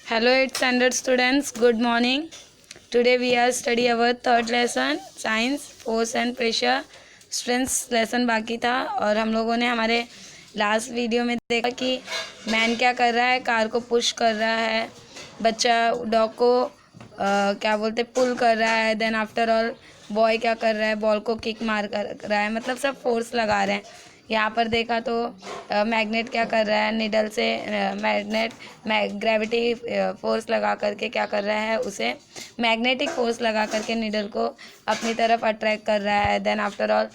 Hello 8th standard students, good morning. Today we are study our third lesson science force and pressure. Students lesson बाकी था और हम लोगों ने हमारे लास्ट वीडियो में देखा कि मैन क्या कर रहा है, कार को पुश कर रहा है, बच्चा डॉग को क्या बोलते पुल कर रहा है, देन आफ्टर ऑल बॉय क्या कर रहा है, बॉल को किक मार कर रहा है, मतलब सब फोर्स लगा रहे हैं. यहाँ पर देखा तो मैग्नेट क्या कर रहा है, निडल से मैग्नेट ग्रेविटी फोर्स लगा करके क्या कर रहा है, उसे मैग्नेटिक फोर्स लगा करके निडल को अपनी तरफ अट्रैक्ट कर रहा है. देन आफ्टर ऑल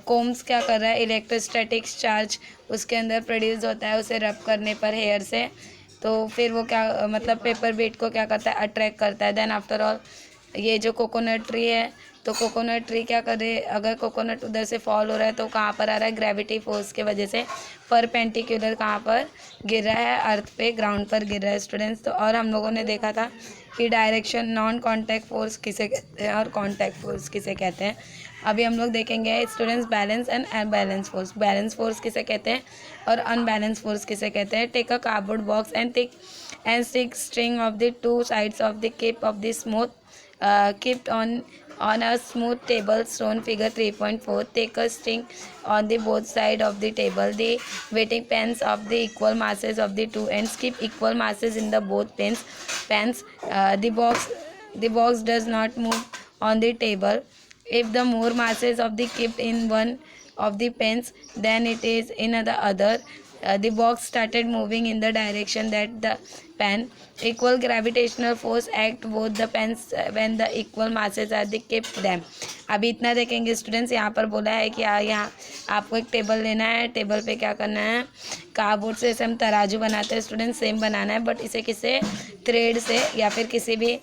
कोम्स क्या कर रहा है, इलेक्ट्रोस्टैटिक चार्ज उसके अंदर प्रोड्यूस होता है उसे रब करने पर हेयर से, तो फिर वो क्या मतलब पेपर बीट को क्या करता है, अट्रैक्ट करता है. देन आफ्टर ऑल ये जो कोकोनट ट्री है, तो कोकोनट ट्री क्या करे, अगर कोकोनट उधर से फॉल हो रहा है तो कहाँ पर आ रहा है, ग्रेविटी फोर्स के वजह से परपेंडिकुलर कहाँ पर गिर रहा है, अर्थ पे ग्राउंड पर गिर रहा है स्टूडेंट्स. तो और हम लोगों ने देखा था कि डायरेक्शन नॉन कॉन्टैक्ट फोर्स किसे कहते हैं और कॉन्टैक्ट फोर्स किसे कहते हैं. अभी हम लोग देखेंगे students balance and unbalance force. Balance force किसे कहते हैं और अनबैलेंस फोर्स किसे कहते हैं. Take a cardboard box and thick and stick string of the two sides of the cape of the smooth kept on a smooth table shown figure 3.4. Take a string on the both side of the table. The weighting pens of the equal masses of the two ends. Keep equal masses in the both pens. The box does not move on the table. If the more masses of the kept in one of the pens than it is in the other, the box started moving in the direction that the pen. Equal gravitational force act both the pens when the equal masses are the kept them. अभी इतना देखेंगे students. यहाँ पर बोला है कि यहाँ आपको एक टेबल लेना है, टेबल पे क्या करना है, कार्डबोर्ड से जैसे हम तराजू बनाते हैं स्टूडेंट्स, सेम बनाना है, बट इसे किसी थ्रेड से या फिर किसी भी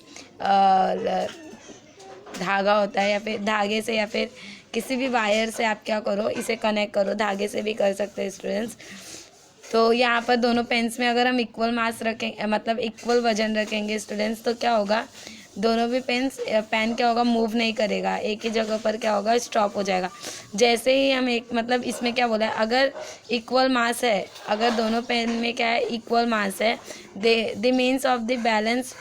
धागा होता है या फिर धागे से या फिर किसी भी वायर से आप क्या करो, इसे कनेक्ट करो. धागे से भी कर सकते हैं स्टूडेंट्स. तो यहाँ पर दोनों पेन्स में अगर हम इक्वल मास रखें, मतलब इक्वल वजन रखेंगे स्टूडेंट्स, तो क्या होगा, दोनों भी पेन क्या होगा, मूव नहीं करेगा, एक ही जगह पर क्या होगा, स्टॉप हो जाएगा. जैसे ही हम एक मतलब इसमें क्या बोला है, अगर इक्वल मास है, अगर दोनों पेन में क्या है, इक्वल मास है, the means of the balance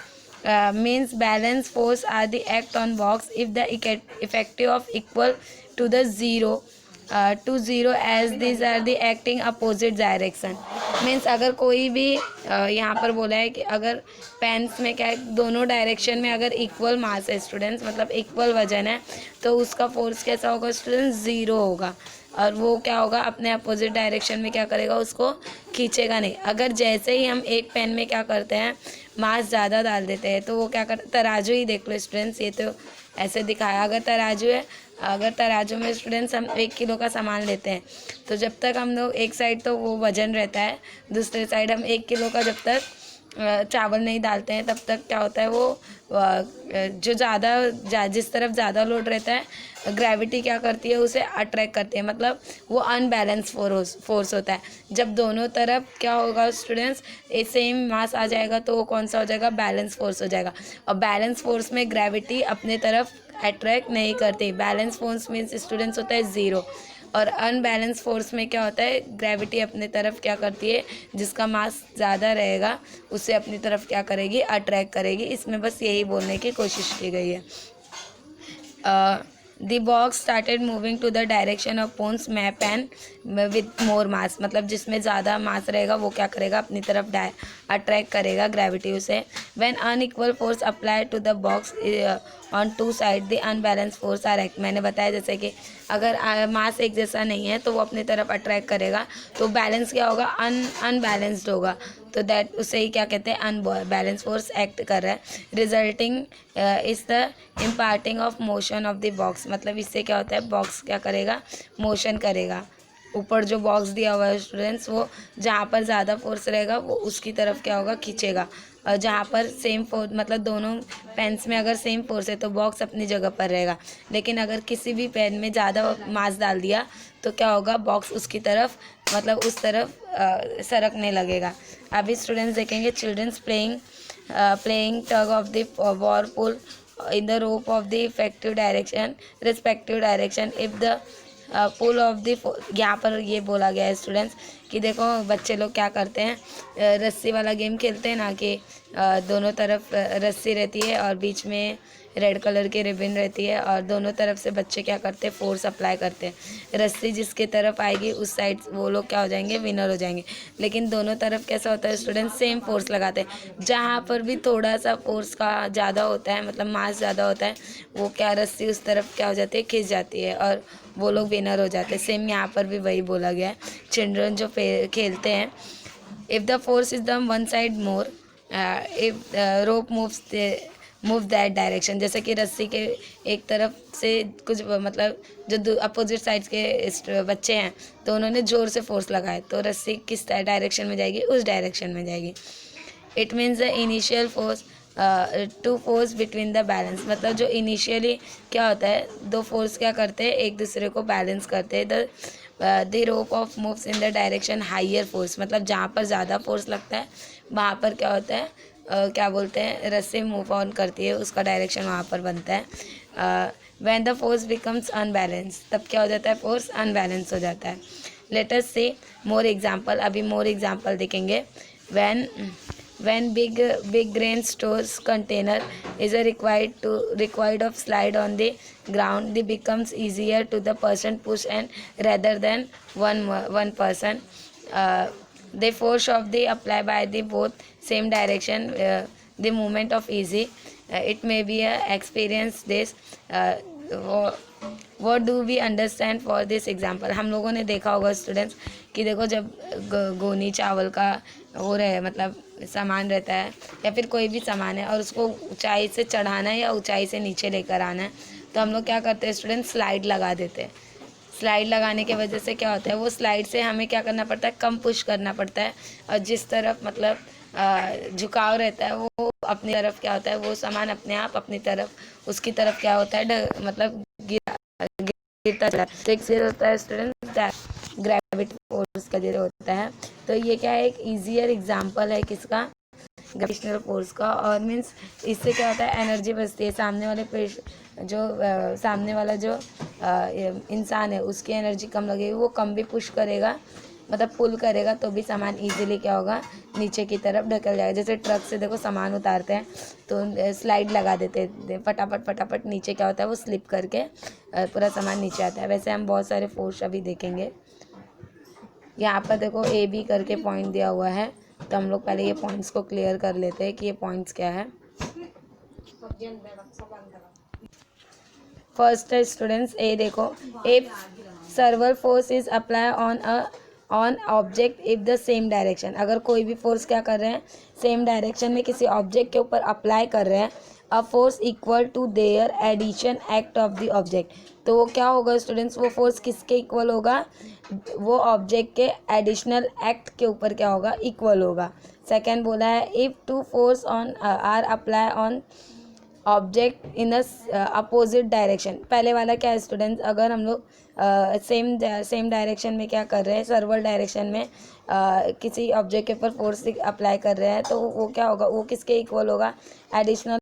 means balance force are the act on box if the effective of equal to the zero as these are the acting opposite direction. Means अगर कोई भी यहाँ पर बोला है कि अगर पेन्स में क्या है, दोनों डायरेक्शन में अगर इक्वल मास है स्टूडेंट्स, मतलब इक्वल वजन है, तो उसका फोर्स कैसा होगा स्टूडेंट्स, ज़ीरो होगा. और वो क्या होगा, अपने अपोजिट डायरेक्शन में क्या करेगा, उसको खींचेगा नहीं. अगर जैसे ही हम एक पेन में क्या करते हैं, मास ज़्यादा डाल देते हैं, तो वो क्या करते, तराजू ही देख लो स्टूडेंट्स, ये तो ऐसे दिखाया, अगर तराजू है, अगर तराजू में स्टूडेंट्स हम 1 किलो का सामान लेते हैं, तो जब तक हम लोग एक साइड तो वो वजन रहता है, दूसरे साइड हम 1 किलो का जब तक चावल नहीं डालते हैं, तब तक क्या होता है, वो जो जिस तरफ ज़्यादा लोड रहता है, ग्रेविटी क्या करती है, उसे अट्रैक्ट करती है, मतलब वो अनबैलेंस फोर्स होता है. जब दोनों तरफ क्या होगा स्टूडेंट्स, सेम मास आ जाएगा, तो वो कौन सा हो जाएगा, बैलेंस फोर्स हो जाएगा. और बैलेंस फोर्स में ग्रेविटी अपने तरफ अट्रैक्ट नहीं करती. बैलेंस फोर्स मीन्स स्टूडेंट्स होता है ज़ीरो, और अनबैलेंस फोर्स में क्या होता है, ग्रेविटी अपने तरफ क्या करती है, जिसका मास ज़्यादा रहेगा उसे अपनी तरफ क्या करेगी, अट्रैक्ट करेगी. इसमें बस यही बोलने की कोशिश की गई है. The box started moving to the direction of पोन्स मै पेन विथ मोर मास, मतलब जिसमें ज़्यादा मास रहेगा वो क्या करेगा, अपनी तरफ अट्रैक्ट करेगा ग्रेविटी उसे. When unequal force applied to the box on two side the unbalance force are act. मैंने बताया जैसे कि अगर मास एक जैसा नहीं है तो वो अपनी तरफ अट्रैक्ट करेगा, तो बैलेंस क्या होगा, अनबैलेंस्ड होगा, तो दैट उसे ही क्या कहते हैं, अनबैलेंस फोर्स एक्ट कर रहा है. Resulting is the imparting of motion of the box, मतलब इससे क्या होता है, बॉक्स क्या करेगा, मोशन करेगा. ऊपर जो बॉक्स दिया हुआ है स्टूडेंट्स, वो जहाँ पर ज़्यादा फोर्स रहेगा वो उसकी तरफ क्या होगा, खींचेगा. और जहाँ पर सेम फोर्स, मतलब दोनों पेन्स में अगर सेम फोर्स है तो बॉक्स अपनी जगह पर रहेगा. लेकिन अगर किसी भी पेन में ज़्यादा मास डाल दिया तो क्या होगा, बॉक्स उसकी तरफ, मतलब उस तरफ सरकने लगेगा. अभी स्टूडेंट्स देखेंगे, childrens playing tug of the war pull in the rope of the respective direction if the pull of the, यहाँ पर ये बोला गया है स्टूडेंट्स कि देखो बच्चे लोग क्या करते हैं, रस्सी वाला गेम खेलते हैं ना, कि दोनों तरफ रस्सी रहती है और बीच में रेड कलर की रिबन रहती है और दोनों तरफ से बच्चे क्या करते हैं, फोर्स अप्लाई करते हैं। रस्सी जिसके तरफ आएगी उस साइड वो लोग क्या हो जाएंगे, विनर हो जाएंगे। लेकिन दोनों तरफ कैसा होता है, स्टूडेंट सेम फोर्स लगाते हैं। जहाँ पर भी थोड़ा सा फोर्स का ज़्यादा होता है, मतलब मास ज़्यादा होता है, वो क्या रस्सी उस तरफ क्या हो जाती है, खिंच जाती है और वो लोग विनर हो जाते हैं। सेम यहाँ पर भी वही बोला गया है। चिल्ड्रन जो खेलते हैं, if the force is the one side more, if rope move that direction, जैसे कि रस्सी के एक तरफ से कुछ मतलब जो अपोजिट साइड्स के बच्चे हैं तो उन्होंने ज़ोर से फोर्स लगाए तो रस्सी किस डायरेक्शन में जाएगी, उस डायरेक्शन में जाएगी। It means the initial force to force between the balance, मतलब जो इनिशियली क्या होता है, दो फोर्स क्या करते हैं, एक दूसरे को बैलेंस करते हैं। The rope of moves in the direction higher force, मतलब जहाँ पर ज़्यादा फोर्स लगता है वहाँ पर क्या होता है, क्या बोलते हैं, रस्सी मूव ऑन करती है, उसका डायरेक्शन वहाँ पर बनता है। When the force becomes unbalance, तब क्या हो जाता है, फोर्स अनबैलेंस हो जाता है। लेट अस से मोर एग्जाम्पल, अभी मोर एग्जाम्पल देखेंगे। when big grain stores container is required of slide on the ground, it becomes easier to the person push and rather than one person. The force of the apply by the both same direction, the movement of easy, it may be a experience this. What do we understand for this example? हम लोगों ने देखा होगा students कि देखो जब गोनी चावल का हो रहे मतलब सामान रहता है या फिर कोई भी सामान है और उसको ऊंचाई से चढ़ाना है या ऊंचाई से नीचे लेकर आना है, तो हम लोग क्या करते हैं स्टूडेंट, स्लाइड लगा देते हैं। स्लाइड लगाने की वजह से क्या होता है, वो स्लाइड से हमें क्या करना पड़ता है, कम पुश करना पड़ता है और जिस तरफ मतलब झुकाव रहता है वो अपनी तरफ क्या होता है, वो सामान अपने आप अपनी तरफ उसकी तरफ क्या होता है, मतलब गिरता चला होता है स्टूडेंट, ग्रेविटी फोर्स का जरिए होता है। तो ये क्या है, एक ईजियर एग्जांपल है किसका, ग्रेविटेशनल फोर्स का। और मीन्स इससे क्या होता है, एनर्जी बचती है, सामने वाले सामने वाला जो इंसान है उसकी एनर्जी कम लगेगी, वो कम भी पुश करेगा मतलब पुल करेगा तो भी सामान इजीली क्या होगा, नीचे की तरफ ढकल जाएगा। जैसे ट्रक से देखो सामान उतारते हैं तो स्लाइड लगा देते हैं, फटाफट नीचे क्या होता है, वो स्लिप करके पूरा सामान नीचे आता है। वैसे हम बहुत सारे फोर्स अभी देखेंगे। यहाँ पर देखो ए बी करके पॉइंट दिया हुआ है, तो हम लोग पहले ये पॉइंट्स को क्लियर कर लेते हैं कि ये पॉइंट्स क्या है। फर्स्ट है स्टूडेंट्स ए, देखो if server force is apply on object if the same direction, अगर कोई भी फोर्स क्या कर रहे हैं, सेम डायरेक्शन में किसी ऑब्जेक्ट के ऊपर अप्लाई कर रहे हैं, a force equal to their addition act of the object, तो वो क्या होगा स्टूडेंट्स, वो फोर्स किसके इक्वल होगा, वो ऑब्जेक्ट के एडिशनल एक्ट के ऊपर क्या होगा, इक्वल होगा। सेकेंड बोला है if two force on are apply on object in opposite direction, पहले वाला क्या है स्टूडेंट्स, अगर हम लोग सेम डायरेक्शन में क्या कर रहे हैं, सर्वल डायरेक्शन में किसी ऑब्जेक्ट के ऊपर फोर्स अप्लाई कर रहे हैं, तो वो क्या होगा, वो किसके इक्वल होगा, एडिशनल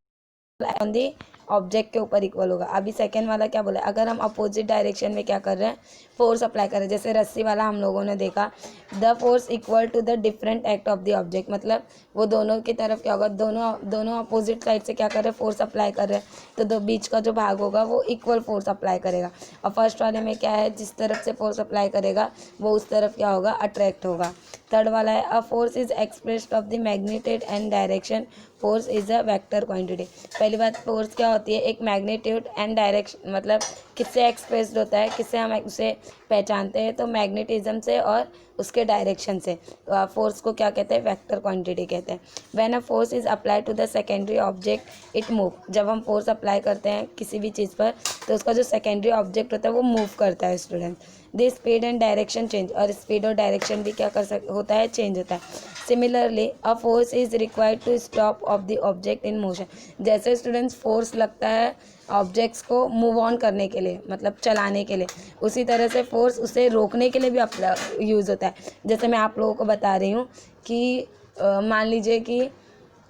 ऑन दी ऑब्जेक्ट के ऊपर इक्वल होगा। अभी सेकेंड वाला क्या बोला, अगर हम अपोजिट डायरेक्शन में क्या कर रहे हैं, फोर्स अप्लाई कर रहे हैं, जैसे रस्सी वाला हम लोगों ने देखा, the force equal to the different act of the object, मतलब वो दोनों की तरफ क्या होगा, दोनों अपोजिट साइड से क्या कर रहे हैं, फोर्स अप्लाई कर रहे हैं, तो दो बीच का जो भाग होगा वो इक्वल फोर्स अप्लाई करेगा। और फर्स्ट वाले में क्या है, जिस तरफ से फोर्स अप्लाई करेगा वो उस तरफ क्या होगा, अट्रैक्ट होगा। थर्ड वाला है अ force is expressed of the magnitude and direction, force is a vector quantity. पहली बात, फोर्स क्या होती है, एक मैग्नीट्यूड एंड डायरेक्शन, मतलब किससे एक्सप्रेस्ड होता है, किससे हम उसे पहचानते हैं, तो मैग्नेटिज्म से और उसके डायरेक्शन से। फोर्स को क्या कहते हैं, वेक्टर क्वांटिटी कहते हैं। When a force is apply to the secondary object it move, जब हम फोर्स अप्लाई करते हैं किसी भी चीज़ पर तो उसका जो सेकेंडरी ऑब्जेक्ट होता है वो मूव करता है student. The speed and direction change, और स्पीड और डायरेक्शन भी क्या होता है, चेंज होता है। Similarly a force is required to stop of the object in motion, जैसे स्टूडेंट्स फोर्स लगता है ऑब्जेक्ट्स को मूव ऑन करने के लिए, मतलब चलाने के लिए, उसी तरह से फोर्स उसे रोकने के लिए भी यूज़ होता है। जैसे मैं आप लोगों को बता रही हूँ कि मान लीजिए कि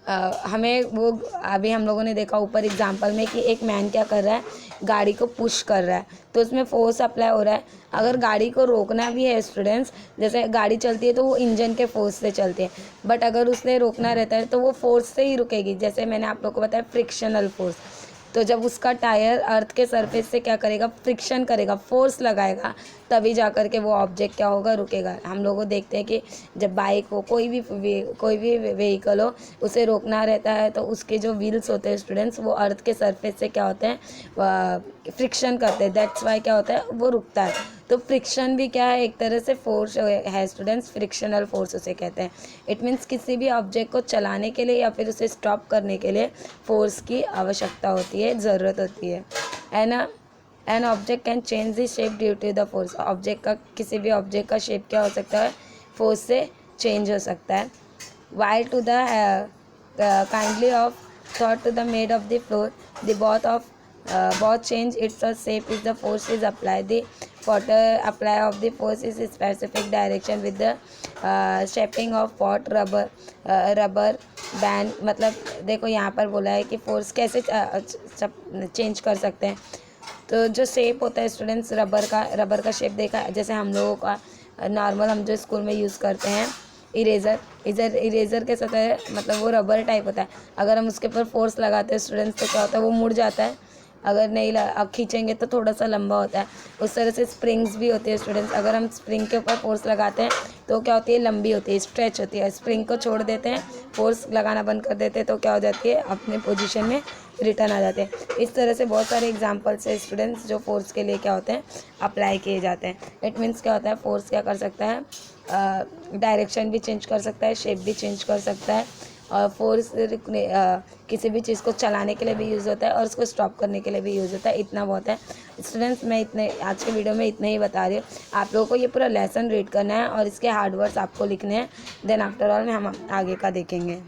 हमें वो अभी हम लोगों ने देखा ऊपर एग्जांपल में कि एक मैन क्या कर रहा है, गाड़ी को पुश कर रहा है, तो उसमें फोर्स अप्लाई हो रहा है। अगर गाड़ी को रोकना भी है स्टूडेंट्स, जैसे गाड़ी चलती है तो वो इंजन के फोर्स से चलती है, बट अगर उसे रोकना रहता है तो वो फोर्स से ही रुकेगी। जैसे मैंने आप लोग को बताया फ्रिक्शनल फोर्स, तो जब उसका टायर अर्थ के सरफेस से क्या करेगा, फ्रिक्शन करेगा, फोर्स लगाएगा, तभी जा कर के वो ऑब्जेक्ट क्या होगा, रुकेगा। हम लोगों को देखते हैं कि जब बाइक हो, कोई भी व्हीकल हो, उसे रोकना रहता है तो उसके जो व्हील्स होते हैं स्टूडेंट्स, वो अर्थ के सरफेस से क्या होते हैं, फ्रिक्शन करते हैं, दैट्स वाई क्या होता है, वो रुकता है। तो फ्रिक्शन भी क्या है, एक तरह से फोर्स है स्टूडेंट्स, फ्रिक्शनल फोर्स उसे कहते हैं। इट मीन्स किसी भी ऑब्जेक्ट को चलाने के लिए या फिर उसे स्टॉप करने के लिए फोर्स की आवश्यकता होती है, ज़रूरत होती है। An object can change the shape due to the force. Object का, किसी भी ऑब्जेक्ट का शेप क्या हो सकता है, फोर्स से चेंज हो सकता है। While to the kindly of thought to the made of the floor the both change its shape if the force is applied. The water apply of the force is specific direction with the shaping of pot rubber band। मतलब देखो यहाँ पर बोला है कि force कैसे change कर सकते हैं। तो जो शेप होता है स्टूडेंट्स रबर का शेप देखा, जैसे हम लोगों का नॉर्मल हम जो स्कूल में यूज़ करते हैं इरेज़र के साथ है, मतलब वो रबर टाइप होता है। अगर हम उसके ऊपर फोर्स लगाते हैं स्टूडेंट्स तो क्या होता है, वो मुड़ जाता है। अगर नहीं खींचेंगे तो थोड़ा सा लंबा होता है। उस तरह से स्प्रिंग्स भी होती है स्टूडेंट्स, अगर हम स्प्रिंग के ऊपर फोर्स लगाते हैं तो क्या होती है, लंबी होती है, स्ट्रेच होती है। स्प्रिंग को छोड़ देते हैं, फोर्स लगाना बंद कर देते हैं तो क्या हो जाती है, अपने पोजीशन में रिटर्न आ जाते हैं। इस तरह से बहुत सारे एग्जांपल्स है स्टूडेंट्स जो फोर्स के लिए क्या होते हैं, अप्लाई किए जाते हैं। इट मीन्स क्या होता है, फोर्स क्या कर सकता है, डायरेक्शन भी चेंज कर सकता है, शेप भी चेंज कर सकता है। और फोर्स किसी भी चीज़ को चलाने के लिए भी यूज़ होता है और उसको स्टॉप करने के लिए भी यूज़ होता है। इतना बहुत है स्टूडेंट्स, मैं इतने आज के वीडियो में इतने ही बता रही हूँ। आप लोगों को ये पूरा लेसन रीड करना है और इसके हार्ड वर्ड्स आपको लिखने हैं, देन आफ्टर ऑल में हम आगे का देखेंगे।